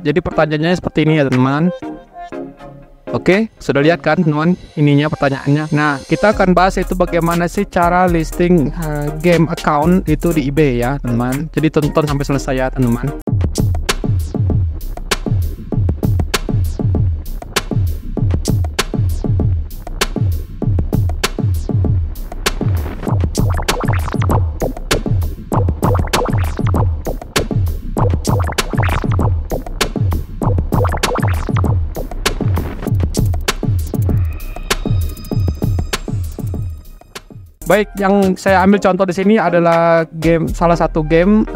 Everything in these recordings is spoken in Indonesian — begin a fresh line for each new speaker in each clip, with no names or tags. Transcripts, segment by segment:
Jadi pertanyaannya seperti ini ya teman. Oke, sudah lihat kan teman ininya pertanyaannya. Nah, kita akan bahas itu bagaimana sih cara listing game account itu di eBay ya teman. Jadi tonton sampai selesai ya teman. Baik, yang saya ambil contoh di sini adalah salah satu game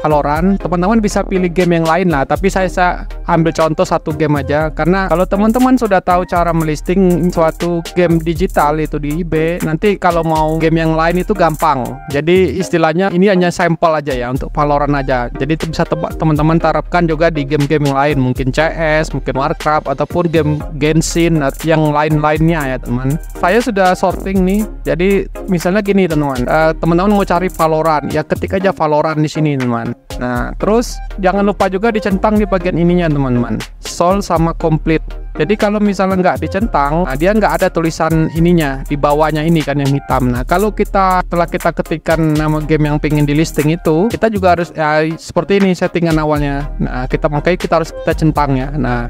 Valorant. Teman-teman bisa pilih game yang lain lah, tapi saya ambil contoh satu game aja karena kalau teman-teman sudah tahu cara melisting suatu game digital itu di eBay, nanti kalau mau game yang lain itu gampang. Jadi istilahnya ini hanya sampel aja ya untuk Valorant aja. Jadi itu bisa teman-teman terapkan juga di game-game yang lain, mungkin CS, mungkin Warcraft ataupun game Genshin atau yang lain-lainnya ya teman. Saya sudah sorting nih. Jadi misalnya gini teman-teman, teman-teman mau cari Valorant, ya ketik aja Valorant di sini teman. Nah, terus jangan lupa juga dicentang di bagian ininya teman-teman, sold sama complete. Jadi kalau misalnya nggak dicentang, nah dia nggak ada tulisan ininya di bawahnya ini kan yang hitam. Nah, kalau setelah kita ketikkan nama game yang pengen di listing itu, kita juga harus seperti ini settingan awalnya. Nah, makanya kita harus centang ya. Nah,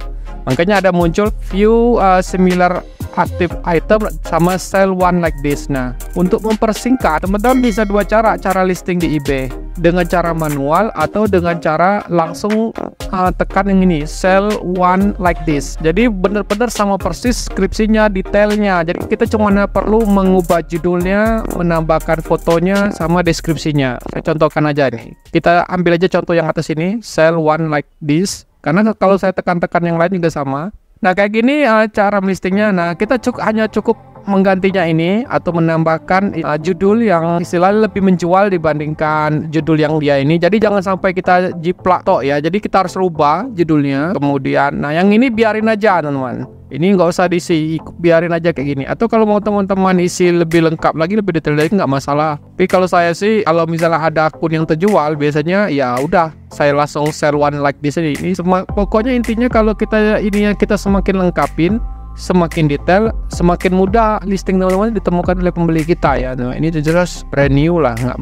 makanya ada muncul view similar active item sama sell one like this. Nah, untuk mempersingkat, teman-teman bisa dua cara listing di eBay, dengan cara manual atau dengan cara langsung tekan yang ini sell one like this. Jadi benar-benar sama persis skripsinya, detailnya. Jadi kita cuma perlu mengubah judulnya, menambahkan fotonya sama deskripsinya. Saya contohkan aja nih. Kita ambil aja contoh yang atas ini, sell one like this. Karena kalau saya tekan-tekan yang lain juga sama. Nah, kayak gini cara listingnya. Nah, kita hanya cukup menggantinya ini atau menambahkan judul yang istilahnya lebih menjual dibandingkan judul yang dia ini. Jadi jangan sampai kita jiplak tok ya. Jadi kita harus rubah judulnya. Kemudian, nah yang ini biarin aja teman-teman. Ini nggak usah diisi, biarin aja kayak gini. Atau kalau mau teman-teman isi lebih lengkap lagi, lebih detail lagi, nggak masalah. Tapi kalau saya sih, kalau misalnya ada akun yang terjual, biasanya ya udah saya langsung sell one like this ini. Pokoknya intinya kalau kita semakin lengkapin, semakin detail, semakin mudah listing teman-teman ditemukan oleh pembeli kita ya. Nah, ini jelas brand new lah, nggak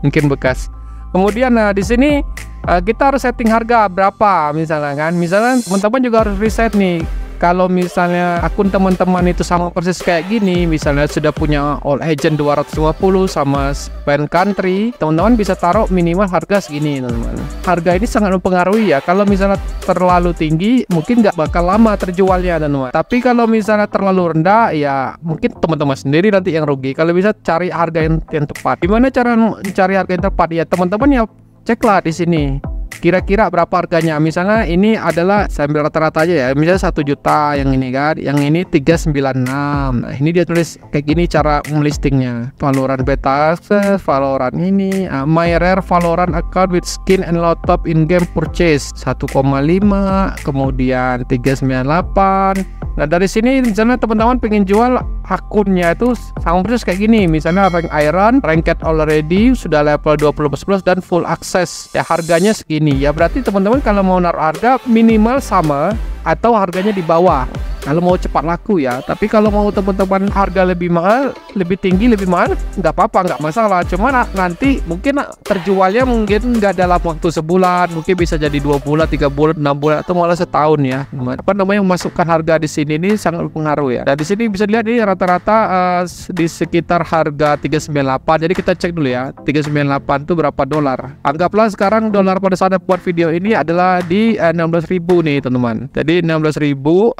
mungkin bekas. Kemudian di sini kita harus setting harga berapa misalnya kan. Misalnya teman-teman juga harus reset nih. Kalau misalnya akun teman-teman itu sama persis kayak gini, misalnya sudah punya all agent 250 sama spend country, teman-teman bisa taruh minimal harga segini teman-teman. Harga ini sangat mempengaruhi ya. Kalau misalnya terlalu tinggi, mungkin nggak bakal lama terjualnya teman-teman. Tapi kalau misalnya terlalu rendah, ya mungkin teman-teman sendiri nanti yang rugi. Kalau bisa cari harga yang tepat. Gimana cara mencari harga yang tepat ya teman-teman ya, ceklah di sini. Kira-kira berapa harganya. Misalnya ini adalah saya ambil rata-rata aja ya. Misalnya 1 juta yang ini kan. Yang ini 396. Nah, ini dia tulis kayak gini cara melistingnya. Valorant beta access, Valorant ini, my rare Valorant account with skin and laptop in-game purchase 1,5, kemudian 398. Nah, dari sini misalnya teman-teman pengen jual akunnya itu sama persis kayak gini. Misalnya rank iron, ranked already, sudah level 20++ dan full access. Ya harganya segini. Ya berarti teman-teman kalau mau naruh harga minimal sama atau harganya di bawah kalau mau cepat laku ya. Tapi kalau mau teman-teman harga lebih mahal, lebih tinggi, lebih mahal, nggak apa-apa, nggak masalah. Cuman nanti mungkin terjualnya mungkin nggak dalam waktu sebulan, mungkin bisa jadi 2 bulan, 3 bulan, 6 bulan atau malah setahun ya. Apa namanya, memasukkan harga di sini ini sangat berpengaruh ya. Dan di sini bisa dilihat ini rata-rata di sekitar harga 398. Jadi kita cek dulu ya, 398 itu berapa dolar. Anggaplah sekarang dolar pada saat buat video ini adalah di 16.000 nih teman-teman. Jadi 16.000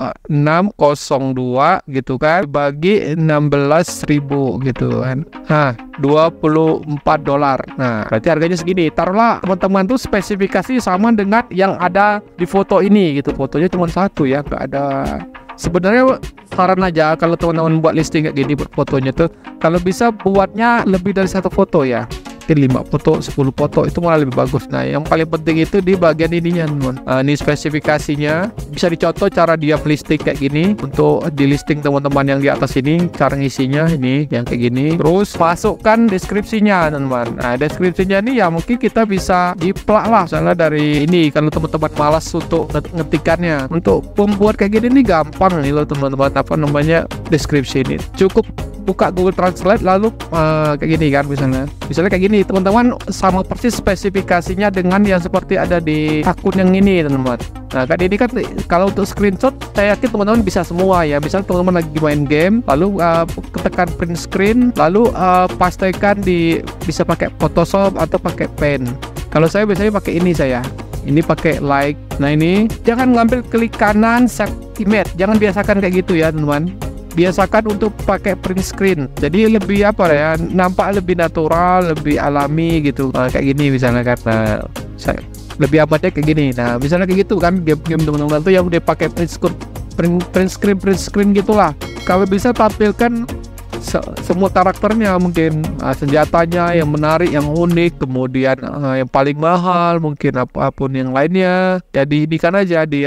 602 gitu kan bagi 16.000 gitu kan. Nah, 24 dolar. Nah, berarti harganya segini. Taruhlah teman-teman tuh spesifikasi sama dengan yang ada di foto ini gitu. Fotonya cuma satu ya, nggak ada. Sebenarnya saran aja kalau teman-teman buat listing kayak gini fotonya tuh, kalau bisa buatnya lebih dari satu foto ya. mungkin 5 foto 10 foto itu malah lebih bagus. Nah yang paling penting itu di bagian ininya teman. Ini spesifikasinya, bisa dicontoh cara dia listing kayak gini. Untuk di listing teman-teman yang di atas ini, cara ngisinya ini yang kayak gini. Terus masukkan deskripsinya teman-teman. Nah deskripsinya ini ya mungkin kita bisa jiplak lah, misalnya dari ini kalau teman-teman malas untuk ngetikannya. Untuk membuat kayak gini nih gampang nih loh teman-teman, apa namanya, deskripsi ini cukup buka Google Translate lalu kayak gini kan, misalnya kayak gini teman-teman, sama persis spesifikasinya dengan yang seperti ada di akun yang ini teman-teman. Nah kan ini kan kalau untuk screenshot saya yakin teman-teman bisa semua ya. Misalnya teman-teman lagi main game lalu tekan print screen lalu pastekan bisa pakai Photoshop atau pakai pen. Kalau saya biasanya pakai ini pakai like. Nah ini jangan ngambil klik kanan save image, jangan biasakan kayak gitu ya teman-teman. Biasakan untuk pakai print screen, jadi lebih apa ya, nampak lebih natural, lebih alami gitu. Kayak gini misalnya, karena saya lebih amatnya kayak gini. Nah misalnya kayak gitu kan, game-game teman-teman tuh yang udah pakai print screen gitulah. Kalau bisa tampilkan semua karakternya, mungkin senjatanya yang menarik, yang unik, kemudian yang paling mahal, mungkin apapun yang lainnya. Jadi ini kan aja di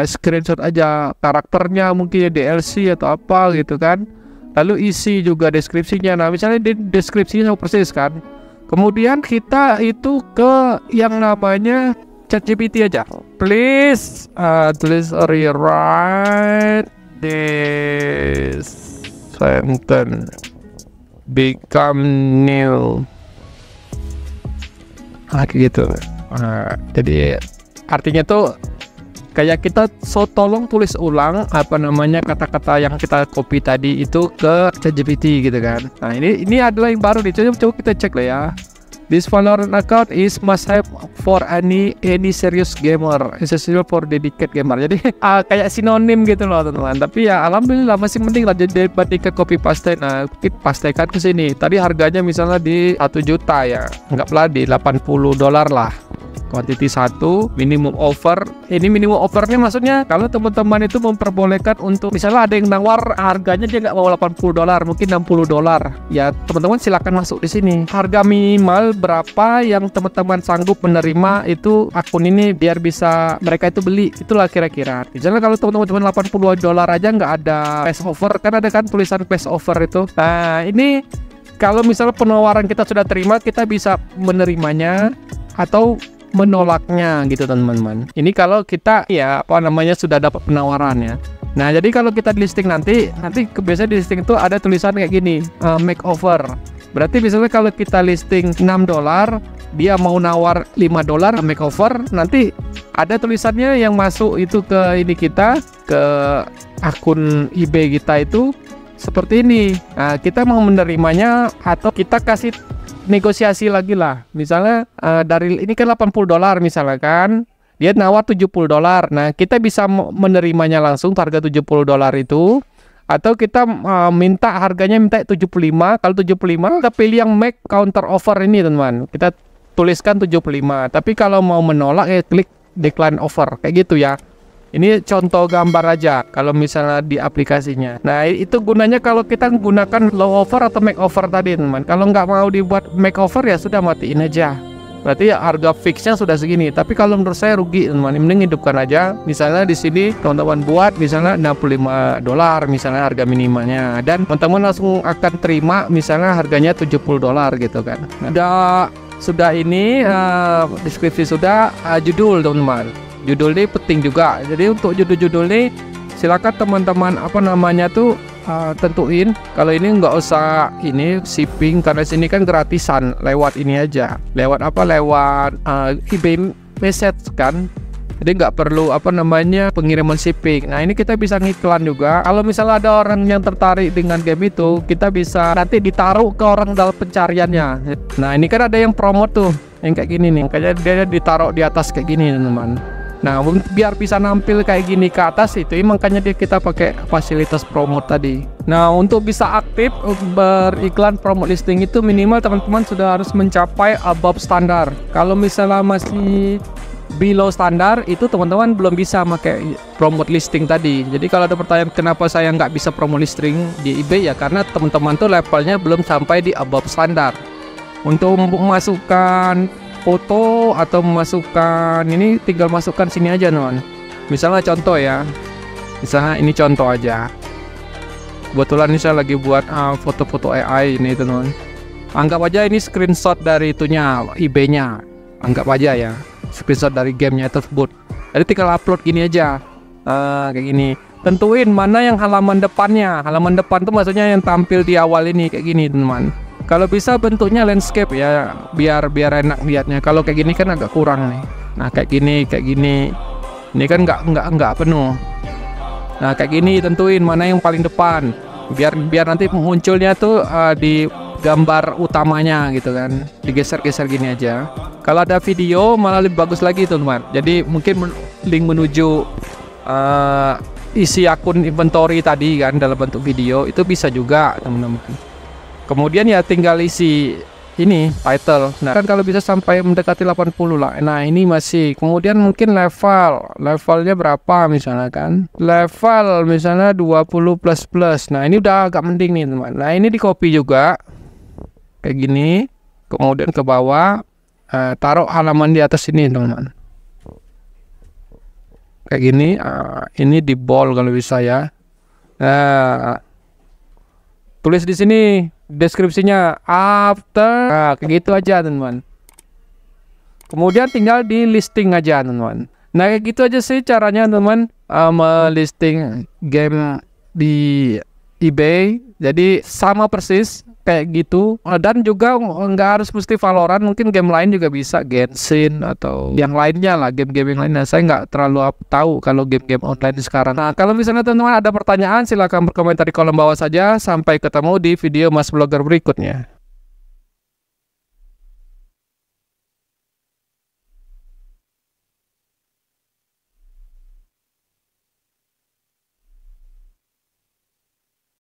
screenshot aja karakternya, mungkin ya DLC atau apa gitu kan. Lalu isi juga deskripsinya. Nah misalnya di deskripsinya persis kan. Kemudian kita itu ke yang namanya ChatGPT aja. Please rewrite this sentence become new, kayak gitu. Jadi artinya tuh kayak kita tolong tulis ulang apa namanya kata-kata yang kita copy tadi itu ke ChatGPT gitu kan. Nah ini adalah yang baru nih, coba kita cek lah ya. This Valorant account is must have for any serious gamer, essential for dedicated gamer. Jadi kayak sinonim gitu loh teman-teman. Tapi ya alhamdulillah masih mending lah dibandingkan copy paste. Nah kita pastekan ke sini. Tadi harganya misalnya di 1 juta ya, anggaplah di $80 lah. Quantity 1, minimum offer. Ini minimum offernya maksudnya kalau teman-teman itu memperbolehkan untuk misalnya ada yang nawar harganya dia nggak mau $80, mungkin $60. Ya teman-teman silakan masuk di sini. Harga minimal berapa yang teman-teman sanggup menerima itu akun ini biar bisa mereka itu beli. Itulah kira-kira. Misalnya kalau teman-teman $80 aja nggak ada best offer, kan ada kan tulisan best offer itu. Nah ini kalau misalnya penawaran kita sudah terima, kita bisa menerimanya atau menolaknya gitu teman-teman. Ini kalau kita ya apa namanya sudah dapat penawaran ya. Nah jadi kalau kita di listing nanti biasanya di listing itu ada tulisan kayak gini, make offer. Berarti misalnya kalau kita listing $6, dia mau nawar $5 make offer, nanti ada tulisannya yang masuk itu ke ini kita, ke akun eBay kita itu seperti ini. Nah kita mau menerimanya atau kita kasih negosiasi lagi lah. Misalnya dari ini kan $80 misalnya kan, dia nawar $70. Nah kita bisa menerimanya langsung harga $70 itu, atau kita minta harganya 75. Kalau 75 kita pilih yang make counter offer ini teman-teman, kita tuliskan 75. Tapi kalau mau menolak ya klik decline offer kayak gitu ya. Ini contoh gambar aja kalau misalnya di aplikasinya. Nah itu gunanya kalau kita gunakan low offer atau make offer tadi teman. Kalau nggak mau dibuat make offer ya sudah matiin aja. Berarti ya harga fixnya sudah segini. Tapi kalau menurut saya rugi teman. Mending hidupkan aja. Misalnya di sini teman-teman buat misalnya $65 misalnya harga minimalnya. Dan teman-teman langsung akan terima misalnya harganya $70 gitu kan. Nah, sudah ini deskripsi sudah, judul teman-teman. Judul ini penting juga. Jadi untuk judul-judul ini silakan teman-teman apa namanya tuh tentuin. Kalau ini nggak usah ini shipping karena sini kan gratisan lewat ini aja. Lewat eBay message kan. Jadi nggak perlu apa namanya pengiriman shipping. Nah ini kita bisa ngiklan juga. Kalau misalnya ada orang yang tertarik dengan game itu, kita bisa nanti ditaruh ke orang dalam pencariannya. Nah ini kan ada yang promote tuh, yang kayak gini nih. Kayaknya dia ditaruh di atas kayak gini teman-teman. Nah biar bisa nampil kayak gini ke atas itu makanya kita pakai fasilitas promote tadi. Nah untuk bisa aktif beriklan promote listing itu minimal teman-teman sudah harus mencapai above standar. Kalau misalnya masih below standar itu teman-teman belum bisa pakai promote listing tadi. Jadi kalau ada pertanyaan kenapa saya nggak bisa promote listing di eBay ya karena teman-teman tuh levelnya belum sampai di above standar. Untuk memasukkan foto atau memasukkan ini tinggal masukkan sini aja teman. Misalnya contoh ya, misalnya ini contoh aja. Kebetulan ini saya lagi buat foto-foto AI ini teman. Anggap aja ini screenshot dari itunya, eBay-nya. Anggap aja ya, screenshot dari gamenya tersebut. Jadi tinggal upload gini aja, kayak gini. Tentuin mana yang halaman depannya. Halaman depan tuh maksudnya yang tampil di awal ini kayak gini teman. Kalau bisa bentuknya landscape ya, biar enak lihatnya. Kalau kayak gini kan agak kurang nih. Nah kayak gini. Ini kan nggak penuh. Nah kayak gini tentuin mana yang paling depan. Biar nanti munculnya tuh di gambar utamanya gitu kan. Digeser-geser gini aja. Kalau ada video malah lebih bagus lagi teman. Jadi mungkin link menuju isi akun inventory tadi kan dalam bentuk video itu bisa juga teman-teman. Kemudian ya tinggal isi ini title. Nah kan kalau bisa sampai mendekati 80 lah. Nah ini masih. Kemudian mungkin levelnya berapa misalnya kan. Level misalnya 20++. Nah ini udah agak mending nih teman. Nah ini di copy juga kayak gini. Kemudian ke bawah taruh halaman di atas ini teman-teman. Kayak gini. Ini di bold kalau bisa ya. Nah tulis di sini deskripsinya after, nah, kayak gitu aja teman-teman. Kemudian tinggal di listing aja teman-teman. Nah kayak gitu aja sih caranya teman-teman melisting game di eBay. Jadi sama persis kayak gitu. Dan juga nggak harus mesti Valorant, mungkin game lain juga bisa, Genshin atau yang lainnya lah, game-game yang lainnya. Saya nggak terlalu tahu kalau game-game online sekarang. Nah kalau misalnya teman-teman ada pertanyaan silahkan berkomentar di kolom bawah saja. Sampai ketemu di video Mas Blogger berikutnya.